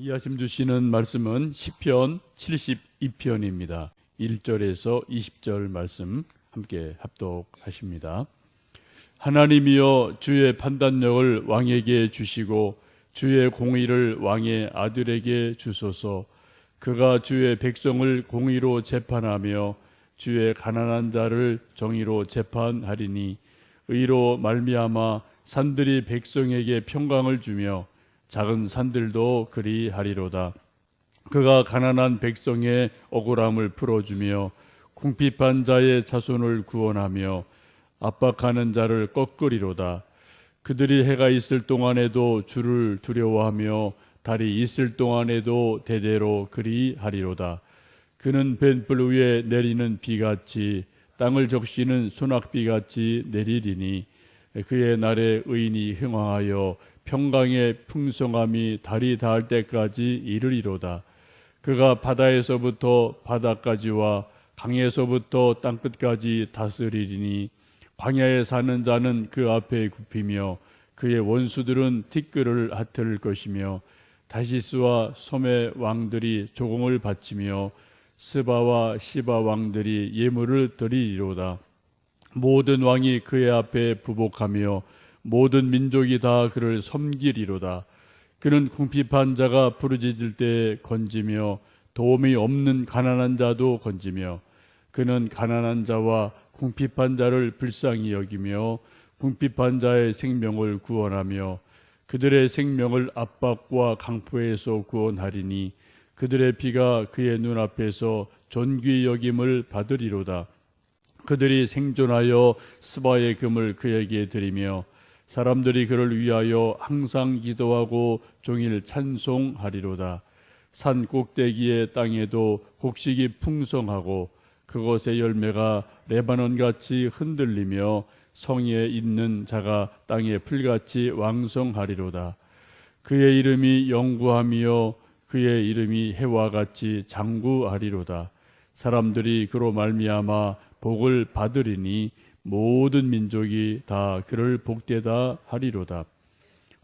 이하심 주시는 말씀은 시편 72편입니다. 1절에서 20절 말씀 함께 합독하십니다. 하나님이여, 주의 판단력을 왕에게 주시고 주의 공의를 왕의 아들에게 주소서. 그가 주의 백성을 공의로 재판하며 주의 가난한 자를 정의로 재판하리니, 의로 말미암아 산들이 백성에게 평강을 주며 작은 산들도 그리하리로다. 그가 가난한 백성의 억울함을 풀어주며 궁핍한 자의 자손을 구원하며 압박하는 자를 꺾으리로다. 그들이 해가 있을 동안에도 주를 두려워하며 달이 있을 동안에도 대대로 그리하리로다. 그는 벤불 위에 내리는 비같이 땅을 적시는 소낙비같이 내리리니, 그의 날에 의인이 흥황하여 평강의 풍성함이 달이 닿을 때까지 이르리로다. 그가 바다에서부터 바다까지와 강에서부터 땅끝까지 다스리리니, 광야에 사는 자는 그 앞에 굽히며 그의 원수들은 티끌을 핫을 것이며, 다시스와 섬의 왕들이 조공을 바치며 스바와 시바 왕들이 예물을 드리리로다. 모든 왕이 그의 앞에 부복하며 모든 민족이 다 그를 섬기리로다. 그는 궁핍한 자가 부르짖을 때 건지며 도움이 없는 가난한 자도 건지며, 그는 가난한 자와 궁핍한 자를 불쌍히 여기며 궁핍한 자의 생명을 구원하며 그들의 생명을 압박과 강포에서 구원하리니, 그들의 피가 그의 눈앞에서 존귀 여김을 받으리로다. 그들이 생존하여 스바의 금을 그에게 드리며 사람들이 그를 위하여 항상 기도하고 종일 찬송하리로다. 산 꼭대기의 땅에도 곡식이 풍성하고 그곳의 열매가 레바논같이 흔들리며 성에 있는 자가 땅의 풀같이 왕성하리로다. 그의 이름이 영구하며 그의 이름이 해와 같이 장구하리로다. 사람들이 그로 말미암아 복을 받으리니 모든 민족이 다 그를 복되다 하리로다.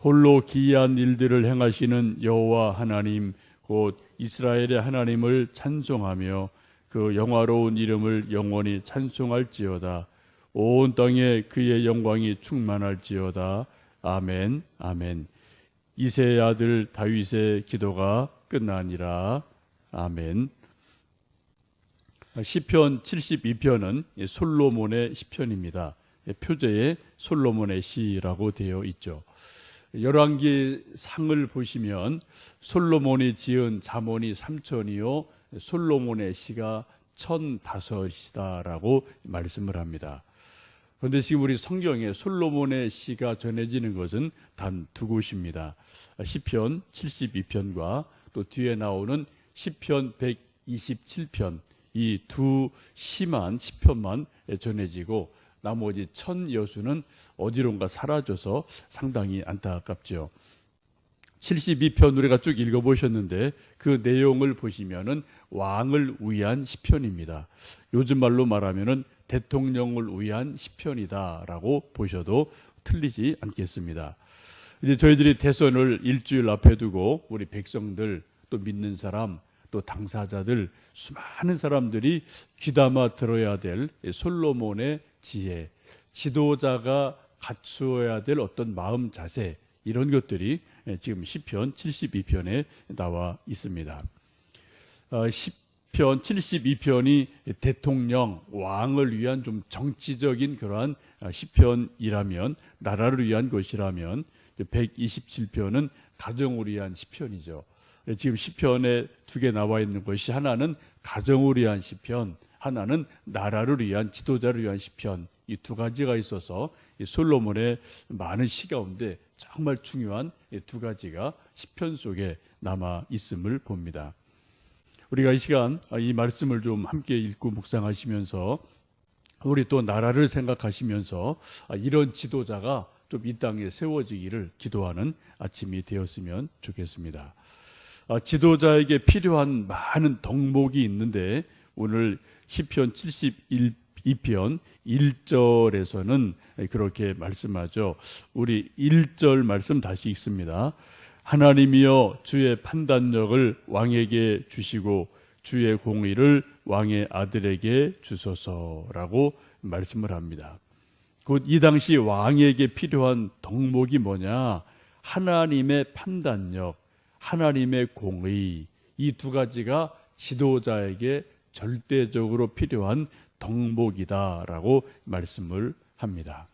홀로 기이한 일들을 행하시는 여호와 하나님 곧 이스라엘의 하나님을 찬송하며 그 영화로운 이름을 영원히 찬송할지어다. 온 땅에 그의 영광이 충만할지어다. 아멘, 아멘. 이새의 아들 다윗의 기도가 끝나니라. 아멘. 시편 72편은 솔로몬의 시편입니다. 표제에 솔로몬의 시라고 되어 있죠. 열왕기 상을 보시면 솔로몬이 지은 잠언이 3천이요 솔로몬의 시가 1005이다라고 말씀을 합니다. 그런데 지금 우리 성경에 솔로몬의 시가 전해지는 것은 단 두 곳입니다. 시편 72편과 또 뒤에 나오는 시편 127편, 이 두 시편만 전해지고 나머지 1000여수는 어디론가 사라져서 상당히 안타깝죠. 72편 우리가 쭉 읽어보셨는데 그 내용을 보시면은 왕을 위한 시편입니다. 요즘 말로 말하면은 대통령을 위한 시편이다라고 보셔도 틀리지 않겠습니다. 이제 저희들이 대선을 일주일 앞에 두고 우리 백성들 또 믿는 사람 또 당사자들 수많은 사람들이 귀담아 들어야 될 솔로몬의 지혜, 지도자가 갖추어야 될 어떤 마음 자세, 이런 것들이 지금 시편 72편에 나와 있습니다. 시편 72편이 대통령, 왕을 위한 좀 정치적인 그러한 시편이라면, 나라를 위한 것이라면 127편은 가정을 위한 시편이죠. 지금 시편에 두 개 나와 있는 것이, 하나는 가정을 위한 시편, 하나는 나라를 위한, 지도자를 위한 시편, 이 두 가지가 있어서 솔로몬의 많은 시 가운데 정말 중요한 두 가지가 시편 속에 남아 있음을 봅니다. 우리가 이 시간 이 말씀을 좀 함께 읽고 묵상하시면서 우리 또 나라를 생각하시면서 이런 지도자가 좀 이 땅에 세워지기를 기도하는 아침이 되었으면 좋겠습니다. 지도자에게 필요한 많은 덕목이 있는데 오늘 시편 71편 1절에서는 그렇게 말씀하죠. 우리 1절 말씀 다시 읽습니다. 하나님이여 주의 판단력을 왕에게 주시고 주의 공의를 왕의 아들에게 주소서라고 말씀을 합니다. 곧 이 당시 왕에게 필요한 덕목이 뭐냐? 하나님의 판단력, 하나님의 공의, 이 두 가지가 지도자에게 절대적으로 필요한 덕목이다라고 말씀을 합니다.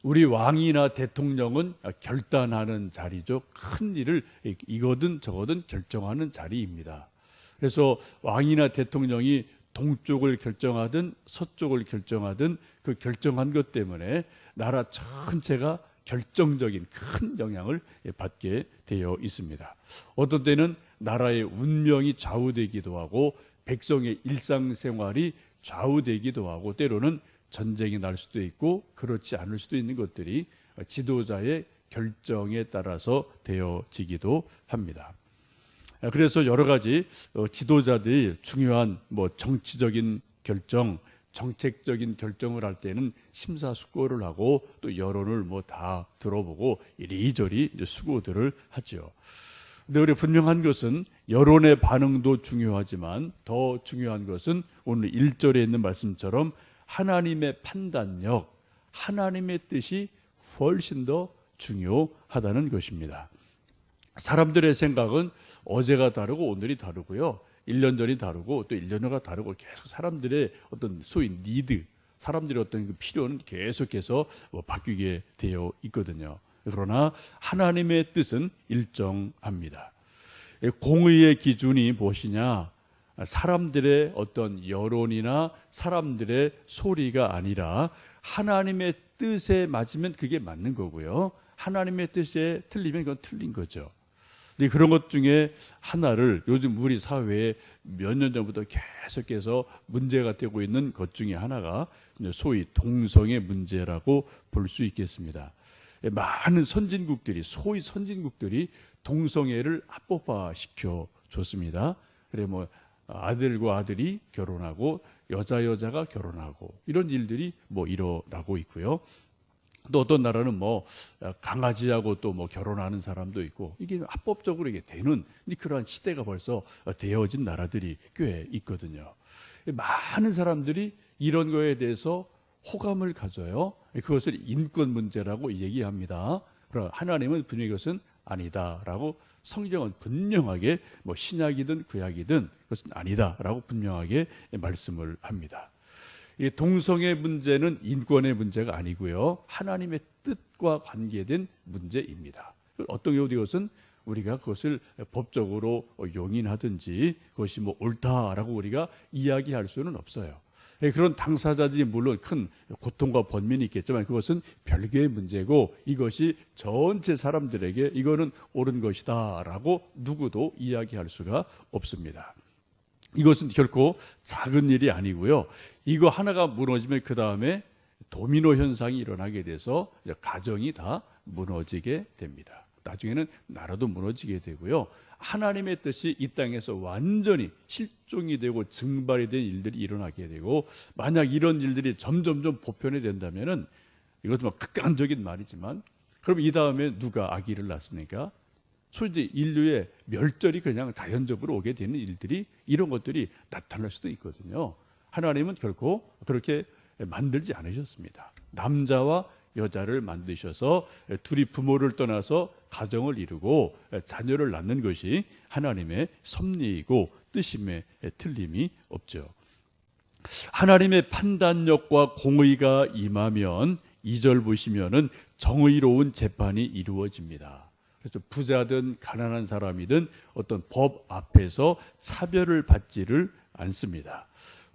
우리 왕이나 대통령은 결단하는 자리죠. 큰 일을 이거든 저거든 결정하는 자리입니다. 그래서 왕이나 대통령이 동쪽을 결정하든 서쪽을 결정하든 그 결정한 것 때문에 나라 전체가 결정적인 큰 영향을 받게 되어 있습니다. 어떤 때는 나라의 운명이 좌우되기도 하고 백성의 일상생활이 좌우되기도 하고 때로는 전쟁이 날 수도 있고 그렇지 않을 수도 있는 것들이 지도자의 결정에 따라서 되어지기도 합니다. 그래서 여러 가지 지도자들이 중요한 정치적인 결정, 정책적인 결정을 할 때는 심사숙고를 하고 또 여론을 다 들어보고 이리저리 수고들을 하죠. 근데 우리 분명한 것은 여론의 반응도 중요하지만 더 중요한 것은 오늘 1절에 있는 말씀처럼 하나님의 판단력, 하나님의 뜻이 훨씬 더 중요하다는 것입니다. 사람들의 생각은 어제가 다르고 오늘이 다르고요. 1년 전이 다르고 또 1년 후가 다르고 계속 사람들의 어떤 소위 니드, 사람들의 어떤 그 필요는 계속해서 바뀌게 되어 있거든요. 그러나 하나님의 뜻은 일정합니다. 공의의 기준이 무엇이냐? 사람들의 어떤 여론이나 사람들의 소리가 아니라 하나님의 뜻에 맞으면 그게 맞는 거고요. 하나님의 뜻에 틀리면 그건 틀린 거죠. 근데 그런 것 중에 하나를 요즘 우리 사회에 몇 년 전부터 계속해서 문제가 되고 있는 것 중에 하나가 소위 동성애 문제라고 볼 수 있겠습니다. 많은 선진국들이 소위 선진국들이 동성애를 합법화시켜 줬습니다. 그래 아들과 아들이 결혼하고 여자가 결혼하고 이런 일들이 일어나고 있고요. 또 어떤 나라는 강아지하고 또 결혼하는 사람도 있고 이게 합법적으로 이게 되는 그러한 시대가 벌써 되어진 나라들이 꽤 있거든요. 많은 사람들이 이런 거에 대해서 호감을 가져요. 그것을 인권 문제라고 얘기합니다. 그러나 하나님은 분명히 그것은 아니다라고 성경은 분명하게 신약이든 구약이든 그것은 아니다라고 분명하게 말씀을 합니다. 이 동성애 문제는 인권의 문제가 아니고요. 하나님의 뜻과 관계된 문제입니다. 어떤 경우도 이것은 우리가 그것을 법적으로 용인하든지 그것이 옳다라고 우리가 이야기할 수는 없어요. 그런 당사자들이 물론 큰 고통과 번민이 있겠지만 그것은 별개의 문제고 이것이 전체 사람들에게 이거는 옳은 것이다라고 누구도 이야기할 수가 없습니다. 이것은 결코 작은 일이 아니고요. 이거 하나가 무너지면 그 다음에 도미노 현상이 일어나게 돼서 가정이 다 무너지게 됩니다. 나중에는 나라도 무너지게 되고요. 하나님의 뜻이 이 땅에서 완전히 실종이 되고 증발이 된 일들이 일어나게 되고 만약 이런 일들이 점점점 보편이 된다면은 이것도 극단적인 말이지만 그럼 이 다음에 누가 아기를 낳습니까? 솔직히 인류의 멸절이 그냥 자연적으로 오게 되는 일들이 이런 것들이 나타날 수도 있거든요. 하나님은 결코 그렇게 만들지 않으셨습니다. 남자와 여자를 만드셔서 둘이 부모를 떠나서 가정을 이루고 자녀를 낳는 것이 하나님의 섭리이고 뜻임에 틀림이 없죠. 하나님의 판단력과 공의가 임하면 2절 보시면은 정의로운 재판이 이루어집니다. 그래서 부자든 가난한 사람이든 어떤 법 앞에서 차별을 받지를 않습니다.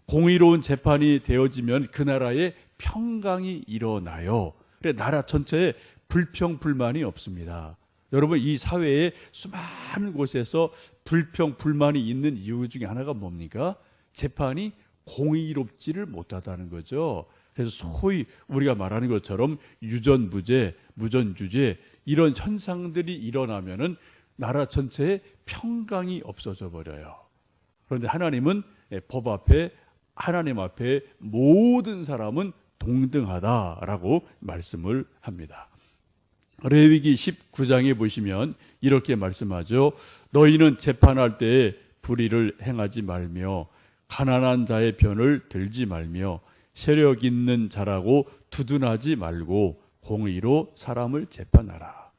공의로운 재판이 되어지면 그 나라에 평강이 일어나요. 그래 나라 전체에 불평 불만이 없습니다. 여러분 이 사회에 수많은 곳에서 불평 불만이 있는 이유 중에 하나가 뭡니까? 재판이 공의롭지를 못하다는 거죠. 그래서 소위 우리가 말하는 것처럼 유전무죄, 무전주죄 이런 현상들이 일어나면은 나라 전체에 평강이 없어져 버려요. 그런데 하나님은 법 앞에 하나님 앞에 모든 사람은 동등하다라고 말씀을 합니다. 레위기 19장에 보시면 이렇게 말씀하죠. 너희는 재판할 때에 불의를 행하지 말며 가난한 자의 편을 들지 말며 세력 있는 자라고 두둔하지 말고 공의로 사람을 재판하라.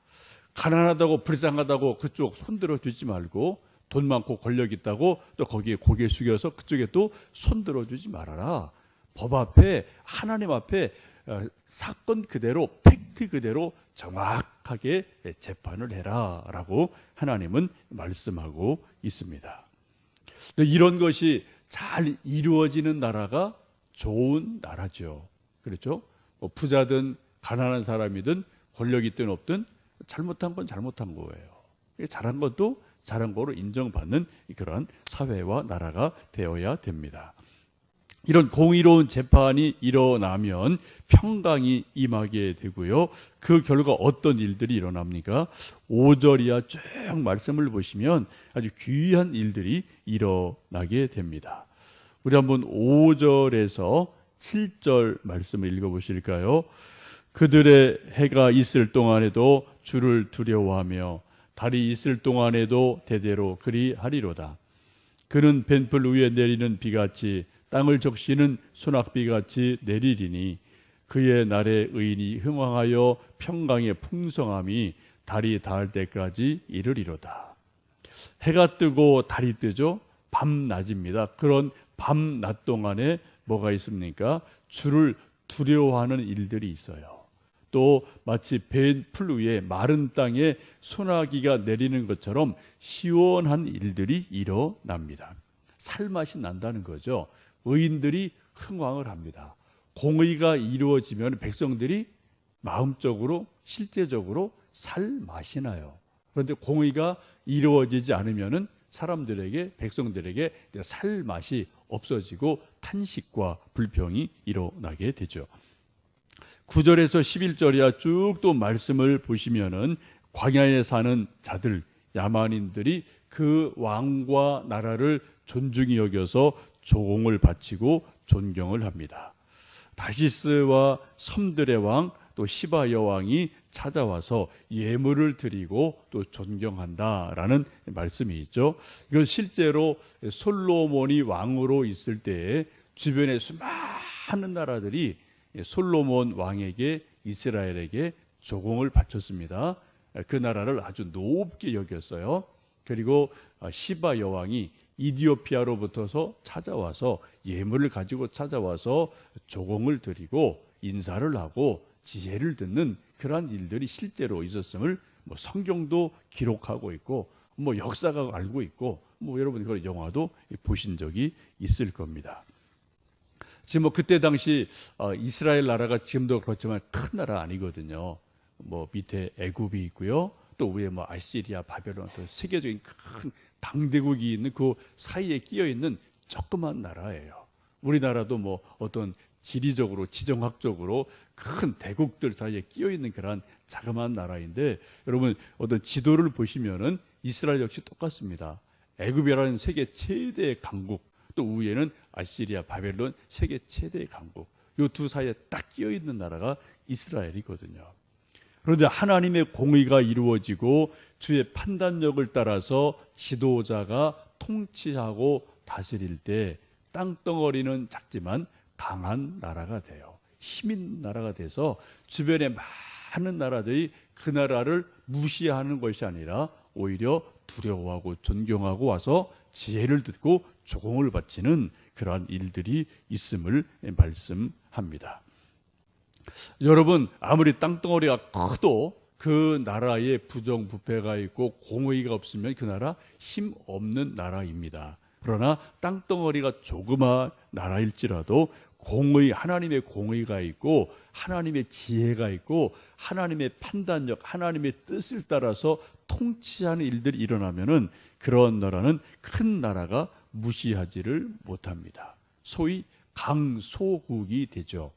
가난하다고 불쌍하다고 그쪽 손들어 주지 말고 돈 많고 권력 있다고 또 거기에 고개 숙여서 그쪽에 또 손들어 주지 말아라. 법 앞에 하나님 앞에 사건 그대로 팩트 그대로 정확하게 재판을 해라라고 하나님은 말씀하고 있습니다. 이런 것이 잘 이루어지는 나라가 좋은 나라죠. 그렇죠? 부자든 가난한 사람이든 권력 있든 없든 잘못한 건 잘못한 거예요. 잘한 것도 잘한 거로 인정받는 그러한 사회와 나라가 되어야 됩니다. 이런 공의로운 재판이 일어나면 평강이 임하게 되고요. 그 결과 어떤 일들이 일어납니까? 5절 이하 쭉 말씀을 보시면 아주 귀한 일들이 일어나게 됩니다. 우리 한번 5절에서 7절 말씀을 읽어보실까요? 그들의 해가 있을 동안에도 주를 두려워하며 달이 있을 동안에도 대대로 그리하리로다. 그는 벤풀 위에 내리는 비같이 땅을 적시는 소낙비같이 내리리니 그의 날에 의인이 흥왕하여 평강의 풍성함이 달이 닿을 때까지 이르리로다. 해가 뜨고 달이 뜨죠. 밤낮입니다. 그런 밤낮 동안에 뭐가 있습니까? 주를 두려워하는 일들이 있어요. 또 마치 벤풀 위에 마른 땅에 소나기가 내리는 것처럼 시원한 일들이 일어납니다. 살맛이 난다는 거죠. 의인들이 흥왕을 합니다. 공의가 이루어지면 백성들이 마음적으로 실제적으로 살맛이 나요. 그런데 공의가 이루어지지 않으면 사람들에게 백성들에게 살맛이 없어지고 탄식과 불평이 일어나게 되죠. 9절에서 11절이야 쭉 또 말씀을 보시면은 광야에 사는 자들 야만인들이 그 왕과 나라를 존중히 여겨서 조공을 바치고 존경을 합니다. 다시스와 섬들의 왕 또 시바 여왕이 찾아와서 예물을 드리고 또 존경한다라는 말씀이 있죠. 이건 실제로 솔로몬이 왕으로 있을 때에 주변에 수많은 나라들이 솔로몬 왕에게 이스라엘에게 조공을 바쳤습니다. 그 나라를 아주 높게 여겼어요. 그리고 시바 여왕이 이디오피아로부터서 찾아와서 예물을 가지고 찾아와서 조공을 드리고 인사를 하고 지혜를 듣는 그러한 일들이 실제로 있었음을 성경도 기록하고 있고 역사가 알고 있고 여러분 그런 영화도 보신 적이 있을 겁니다. 지금 그때 당시 이스라엘 나라가 지금도 그렇지만 큰 나라 아니거든요. 밑에 애굽이 있고요. 또 위에 아시리아, 바벨론, 또 세계적인 큰 강대국이 있는 그 사이에 끼어 있는 조그만 나라예요. 우리나라도 어떤 지리적으로 지정학적으로 큰 대국들 사이에 끼어 있는 그런 자그마한 나라인데 여러분 어떤 지도를 보시면은 이스라엘 역시 똑같습니다. 애굽이라는 세계 최대의 강국 또 위에는 아시리아, 바벨론 세계 최대의 강국 이 두 사이에 딱 끼어 있는 나라가 이스라엘이거든요. 그런데 하나님의 공의가 이루어지고 주의 판단력을 따라서 지도자가 통치하고 다스릴 때 땅덩어리는 작지만 강한 나라가 돼요. 힘 있는 나라가 돼서 주변에 많은 나라들이 그 나라를 무시하는 것이 아니라 오히려 두려워하고 존경하고 와서 지혜를 듣고 조공을 바치는 그러한 일들이 있음을 말씀합니다. 여러분 아무리 땅덩어리가 커도 그 나라에 부정부패가 있고 공의가 없으면 그 나라 힘 없는 나라입니다. 그러나 땅덩어리가 조그마한 나라일지라도 하나님의 공의가 있고 하나님의 지혜가 있고 하나님의 판단력, 하나님의 뜻을 따라서 통치하는 일들이 일어나면은 그런 나라는 큰 나라가 무시하지를 못합니다. 소위 강소국이 되죠.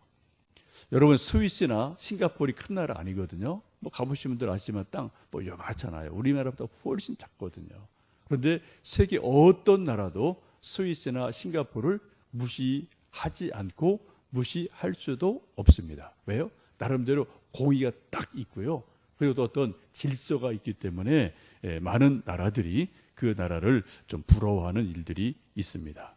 여러분 스위스나 싱가포르이 큰 나라 아니거든요. 가보신 분들 아시지만 땅 요만하잖아요. 우리나라보다 훨씬 작거든요. 그런데 세계 어떤 나라도 스위스나 싱가포르를 무시하지 않고 무시할 수도 없습니다. 왜요? 나름대로 공의가 딱 있고요. 그리고 또 어떤 질서가 있기 때문에 많은 나라들이 그 나라를 좀 부러워하는 일들이 있습니다.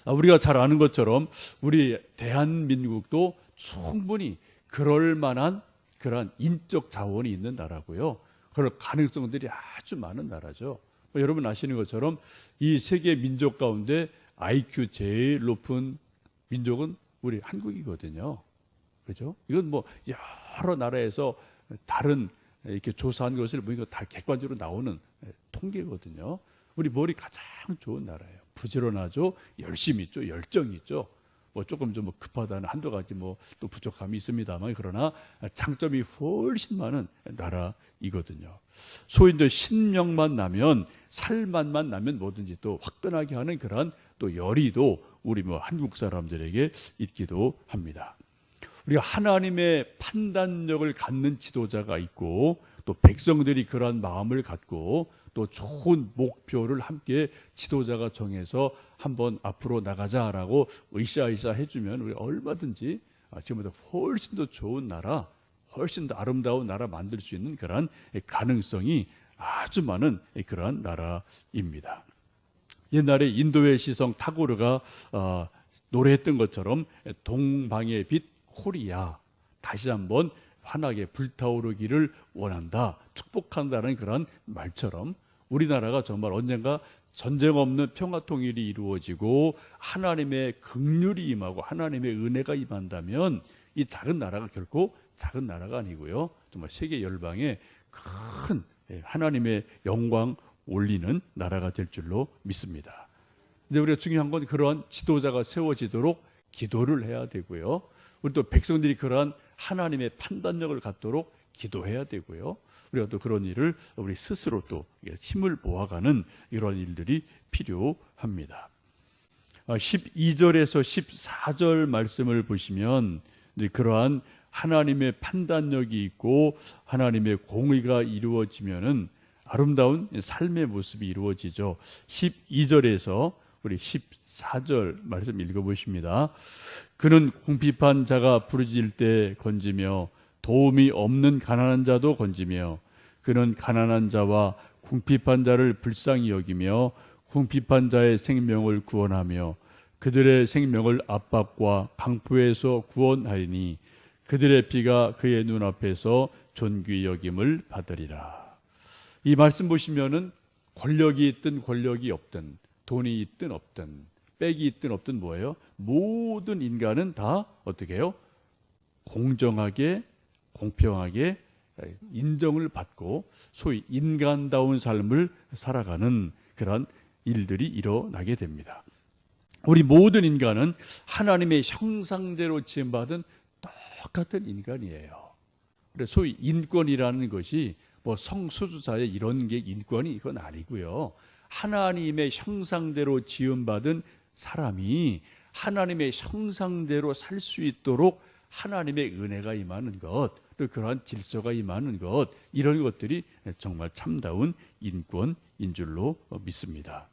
우리가 잘 아는 것처럼 우리 대한민국도 충분히 그럴 만한 그러한 인적 자원이 있는 나라고요. 그럴 가능성들이 아주 많은 나라죠. 여러분 아시는 것처럼 이 세계 민족 가운데 IQ 제일 높은 민족은 우리 한국이거든요. 그죠? 이건 뭐 여러 나라에서 다른 이렇게 조사한 것을 보니까 다 객관적으로 나오는 통계거든요. 우리 머리 가장 좋은 나라예요. 부지런하죠, 열심히 있죠, 열정이 있죠. 뭐 조금 좀 급하다는 한두 가지 뭐 또 부족함이 있습니다만 그러나 장점이 훨씬 많은 나라이거든요. 소위 이제 신명만 나면 살맛만 나면 뭐든지 또 화끈하게 하는 그런 또 열의도 우리 뭐 한국 사람들에게 있기도 합니다. 우리가 하나님의 판단력을 갖는 지도자가 있고 또 백성들이 그러한 마음을 갖고 또 좋은 목표를 함께 지도자가 정해서 한번 앞으로 나가자라고 으쌰으쌰 해주면 우리 얼마든지 지금보다 훨씬 더 좋은 나라, 훨씬 더 아름다운 나라 만들 수 있는 그러한 가능성이 아주 많은 그러한 나라입니다. 옛날에 인도의 시성 타고르가 노래했던 것처럼 동방의 빛 코리아, 다시 한번 환하게 불타오르기를 원한다, 축복한다는 그런 말처럼 우리나라가 정말 언젠가 전쟁 없는 평화 통일이 이루어지고 하나님의 긍휼이 임하고 하나님의 은혜가 임한다면 이 작은 나라가 결코 작은 나라가 아니고요, 정말 세계 열방에 큰 하나님의 영광 올리는 나라가 될 줄로 믿습니다. 근데 우리가 중요한 건 그러한 지도자가 세워지도록 기도를 해야 되고요, 우리 또 백성들이 그러한 하나님의 판단력을 갖도록 기도해야 되고요, 우리가 또 그런 일을 우리 스스로 또 힘을 모아가는 이런 일들이 필요합니다. 12절에서 14절 말씀을 보시면 이제 그러한 하나님의 판단력이 있고 하나님의 공의가 이루어지면은 아름다운 삶의 모습이 이루어지죠. 12절에서 우리 14절 말씀 읽어보십니다. 그는 궁핍한 자가 부르짖을 때 건지며 도움이 없는 가난한 자도 건지며 그는 가난한 자와 궁핍한 자를 불쌍히 여기며 궁핍한 자의 생명을 구원하며 그들의 생명을 압박과 강포에서 구원하리니 그들의 피가 그의 눈앞에서 존귀 여김을 받으리라. 이 말씀 보시면은 권력이 있든 권력이 없든 돈이 있든 없든 빽이 있든 없든 뭐예요? 모든 인간은 다 어떻게 해요? 공정하게 공평하게 인정을 받고 소위 인간다운 삶을 살아가는 그런 일들이 일어나게 됩니다. 우리 모든 인간은 하나님의 형상대로 지음받은 똑같은 인간이에요. 그래서 소위 인권이라는 것이 뭐 성소수자의 이런 게 인권이 이건 아니고요, 하나님의 형상대로 지음받은 사람이 하나님의 형상대로 살 수 있도록 하나님의 은혜가 임하는 것, 또 그러한 질서가 임하는 것, 이런 것들이 정말 참다운 인권인 줄로 믿습니다.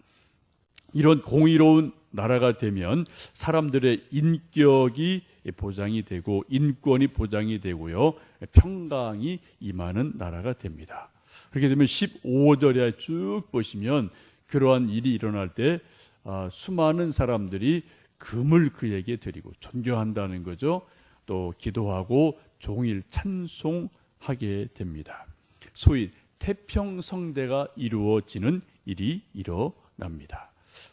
이런 공의로운 나라가 되면 사람들의 인격이 보장이 되고 인권이 보장이 되고요, 평강이 임하는 나라가 됩니다. 그렇게 되면 15절에 쭉 보시면 그러한 일이 일어날 때 수많은 사람들이 금을 그에게 드리고 존경한다는 거죠. 또 기도하고 종일 찬송하게 됩니다. 소위 태평성대가 이루어지는 일이 일어납니다.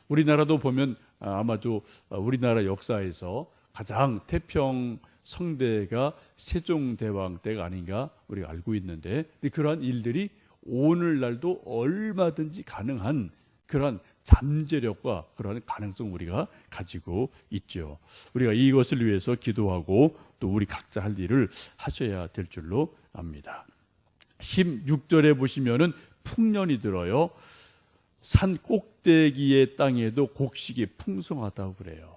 우리나라도 보면 아마도 우리나라 역사에서 가장 태평성대가 세종대왕 때가 아닌가 우리가 알고 있는데, 그러한 일들이 오늘날도 얼마든지 가능한 그러한 잠재력과 그러한 가능성 우리가 가지고 있죠. 우리가 이것을 위해서 기도하고 또 우리 각자 할 일을 하셔야 될 줄로 압니다. 16절에 보시면은 풍년이 들어요. 산 꼭대기의 땅에도 곡식이 풍성하다고 그래요.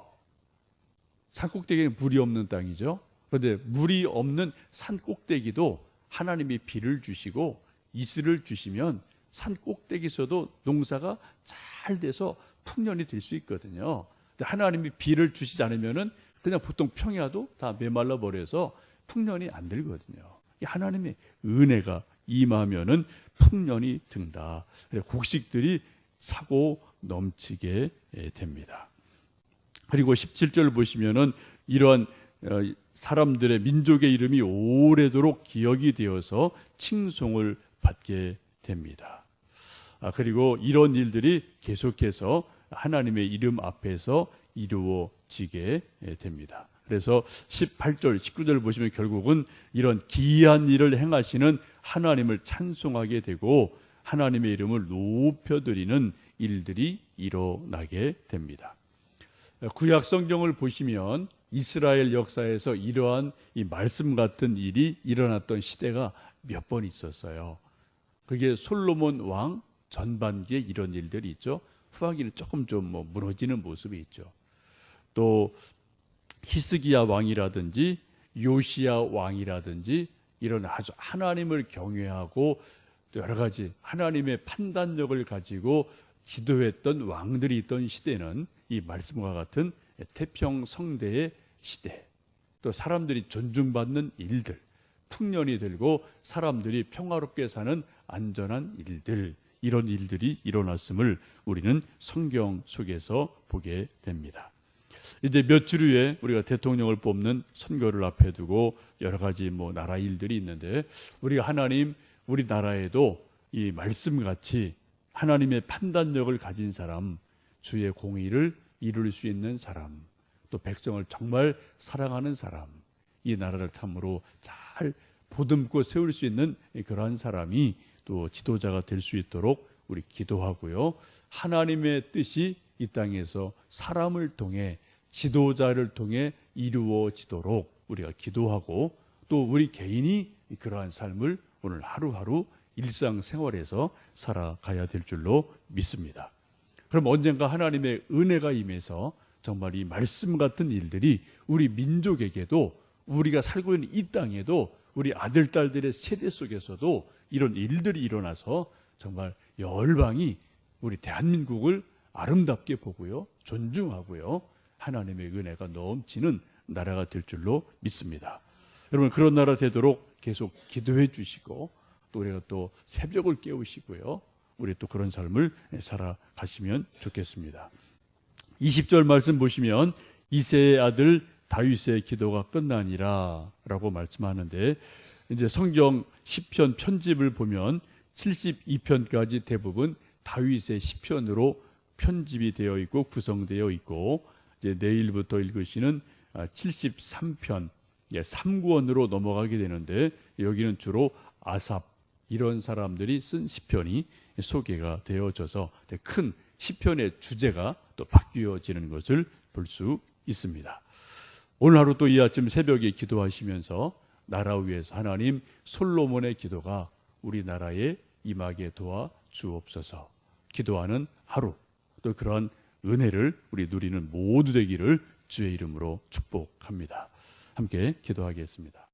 산 꼭대기는 물이 없는 땅이죠. 그런데 물이 없는 산 꼭대기도 하나님이 비를 주시고 이슬을 주시면 산 꼭대기에서도 농사가 잘 돼서 풍년이 될 수 있거든요. 근데 하나님이 비를 주시지 않으면은 그냥 보통 평야도 다 메말라 버려서 풍년이 안 들거든요. 이 하나님의 은혜가 임하면은 풍년이 든다. 곡식들이 사고 넘치게 됩니다. 그리고 17절 보시면은 이러한 사람들의 민족의 이름이 오래도록 기억이 되어서 칭송을 받게 됩니다. 그리고 이런 일들이 계속해서 하나님의 이름 앞에서 이루어지게 됩니다. 그래서 18절, 19절 보시면 결국은 이런 기이한 일을 행하시는 하나님을 찬송하게 되고 하나님의 이름을 높여드리는 일들이 일어나게 됩니다. 구약 성경을 보시면 이스라엘 역사에서 이러한 이 말씀 같은 일이 일어났던 시대가 몇 번 있었어요. 그게 솔로몬 왕 전반기에 이런 일들이 있죠. 후반기는 조금 좀 무너지는 모습이 있죠. 또 히스기야 왕이라든지 요시야 왕이라든지 이런 아주 하나님을 경외하고 또 여러 가지 하나님의 판단력을 가지고 지도했던 왕들이 있던 시대는 이 말씀과 같은 태평성대의 시대, 또 사람들이 존중받는 일들, 풍년이 들고 사람들이 평화롭게 사는 안전한 일들, 이런 일들이 일어났음을 우리는 성경 속에서 보게 됩니다. 이제 몇 주 후에 우리가 대통령을 뽑는 선거를 앞에 두고 여러 가지 나라 일들이 있는데, 우리가 하나님 우리나라에도 이 말씀같이 하나님의 판단력을 가진 사람, 주의 공의를 이룰 수 있는 사람, 또 백성을 정말 사랑하는 사람, 이 나라를 참으로 잘 보듬고 세울 수 있는 그러한 사람이 또 지도자가 될 수 있도록 우리 기도하고요. 하나님의 뜻이 이 땅에서 사람을 통해 지도자를 통해 이루어지도록 우리가 기도하고, 또 우리 개인이 그러한 삶을 오늘 하루하루 일상생활에서 살아가야 될 줄로 믿습니다. 그럼 언젠가 하나님의 은혜가 임해서 정말 이 말씀 같은 일들이 우리 민족에게도, 우리가 살고 있는 이 땅에도, 우리 아들, 딸들의 세대 속에서도 이런 일들이 일어나서 정말 열방이 우리 대한민국을 아름답게 보고요, 존중하고요, 하나님의 은혜가 넘치는 나라가 될 줄로 믿습니다. 여러분, 그런 나라 되도록 계속 기도해 주시고, 또 우리가 또 새벽을 깨우시고요, 우리 또 그런 삶을 살아가시면 좋겠습니다. 20절 말씀 보시면 이새의 아들 다윗의 기도가 끝나니라 라고 말씀하는데, 이제 성경 시편 편집을 보면 72편까지 대부분 다윗의 시편으로 편집이 되어 있고 구성되어 있고, 이제 내일부터 읽으시는 73편 3권으로 넘어가게 되는데, 여기는 주로 아삽 이런 사람들이 쓴 시편이 소개가 되어져서 큰 시편의 주제가 또 바뀌어지는 것을 볼 수 있습니다. 오늘 하루 또 이 아침 새벽에 기도하시면서 나라 위해서 하나님 솔로몬의 기도가 우리나라에 임하게 도와 주옵소서 기도하는 하루, 또 그러한 은혜를 우리 누리는 모두 되기를 주의 이름으로 축복합니다. 함께 기도하겠습니다.